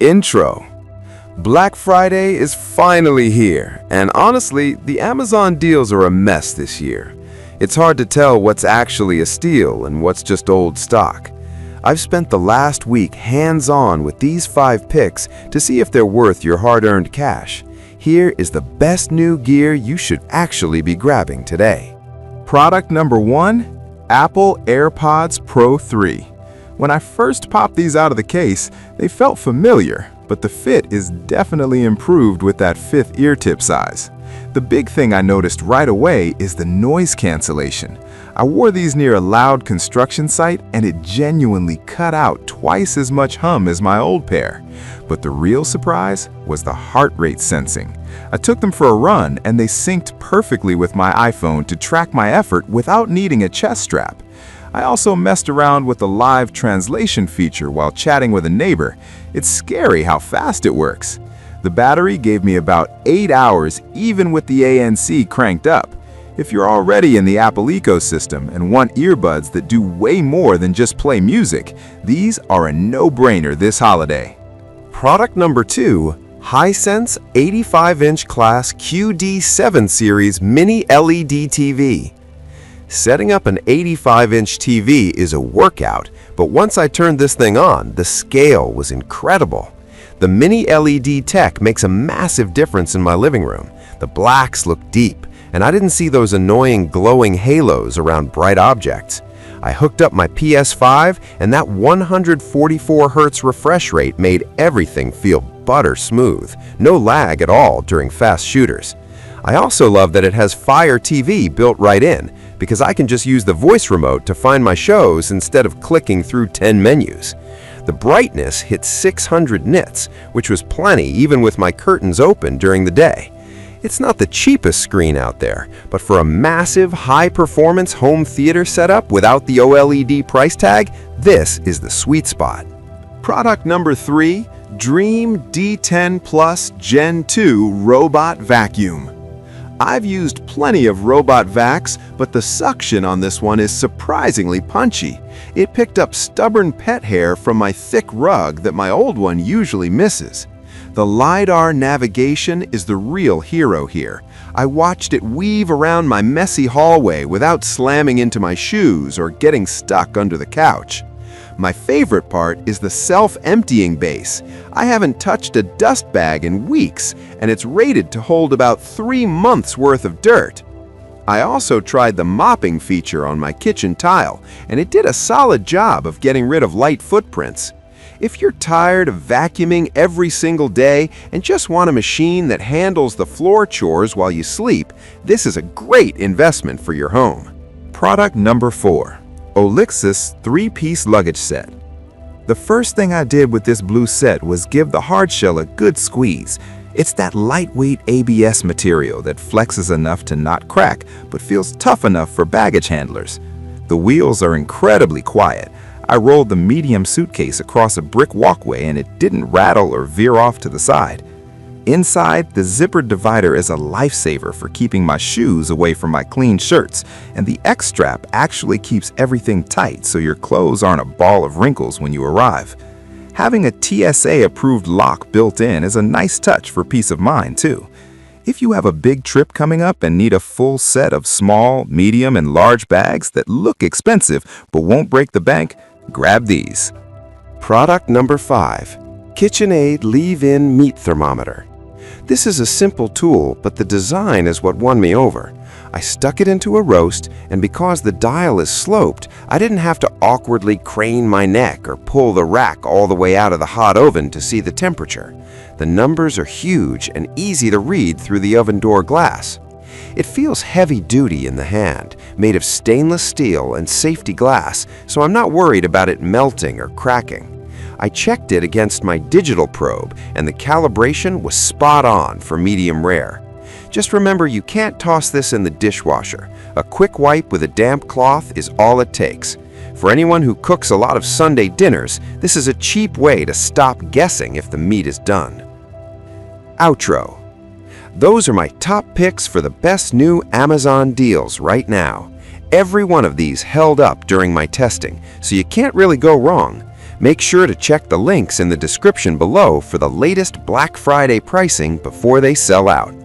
Intro. Black Friday is finally here, and honestly, the Amazon deals are a mess this year. It's hard to tell what's actually a steal and what's just old stock. I've spent the last week hands-on with these 5 picks to see if they're worth your hard-earned cash. Here is the best new gear you should actually be grabbing today. Product number 1, Apple AirPods Pro 3. When I first popped these out of the case, they felt familiar, but the fit is definitely improved with that 5th ear tip size. The big thing I noticed right away is the noise cancellation. I wore these near a loud construction site and it genuinely cut out twice as much hum as my old pair. But the real surprise was the heart rate sensing. I took them for a run and they synced perfectly with my iPhone to track my effort without needing a chest strap. I also messed around with the live translation feature while chatting with a neighbor. It's scary how fast it works. The battery gave me about 8 hours even with the ANC cranked up. If you're already in the Apple ecosystem and want earbuds that do way more than just play music, these are a no-brainer this holiday. Product number 2, Hisense 85-inch class QD7 series mini LED TV. Setting up an 85-inch TV is a workout, but once I turned this thing on, the scale was incredible. The mini LED tech makes a massive difference in my living room. The blacks look deep, and I didn't see those annoying glowing halos around bright objects. I hooked up my PS5, and that 144 Hz refresh rate made everything feel butter smooth. No lag at all during fast shooters. I also love that it has Fire TV built right in, because I can just use the voice remote to find my shows instead of clicking through 10 menus. The brightness hit 600 nits, which was plenty even with my curtains open during the day. It's not the cheapest screen out there, but for a massive, high-performance home theater setup without the OLED price tag, this is the sweet spot. Product number 3, Dream D10 Plus Gen 2 Robot Vacuum. I've used plenty of robot vacs, but the suction on this one is surprisingly punchy. It picked up stubborn pet hair from my thick rug that my old one usually misses. The LiDAR navigation is the real hero here. I watched it weave around my messy hallway without slamming into my shoes or getting stuck under the couch. My favorite part is the self-emptying base. I haven't touched a dust bag in weeks, and it's rated to hold about 3 months worth of dirt. I also tried the mopping feature on my kitchen tile, and it did a solid job of getting rid of light footprints. If you're tired of vacuuming every single day and just want a machine that handles the floor chores while you sleep, this is a great investment for your home. Product number 4, Olixus 3-piece luggage set. The first thing I did with this blue set was give the hardshell a good squeeze. It's that lightweight ABS material that flexes enough to not crack, but feels tough enough for baggage handlers. The wheels are incredibly quiet. I rolled the medium suitcase across a brick walkway and it didn't rattle or veer off to the side. Inside, the zippered divider is a lifesaver for keeping my shoes away from my clean shirts, and the X-strap actually keeps everything tight so your clothes aren't a ball of wrinkles when you arrive. Having a TSA-approved lock built in is a nice touch for peace of mind, too. If you have a big trip coming up and need a full set of small, medium, and large bags that look expensive but won't break the bank, grab these. Product number 5, KitchenAid Leave-In Meat Thermometer. This is a simple tool, but the design is what won me over. I stuck it into a roast, and because the dial is sloped, I didn't have to awkwardly crane my neck or pull the rack all the way out of the hot oven to see the temperature. The numbers are huge and easy to read through the oven door glass. It feels heavy-duty in the hand, made of stainless steel and safety glass, so I'm not worried about it melting or cracking. I checked it against my digital probe, and the calibration was spot on for medium rare. Just remember, you can't toss this in the dishwasher. A quick wipe with a damp cloth is all it takes. For anyone who cooks a lot of Sunday dinners, this is a cheap way to stop guessing if the meat is done. Outro. Those are my top picks for the best new Amazon deals right now. Every one of these held up during my testing, so you can't really go wrong. Make sure to check the links in the description below for the latest Black Friday pricing before they sell out.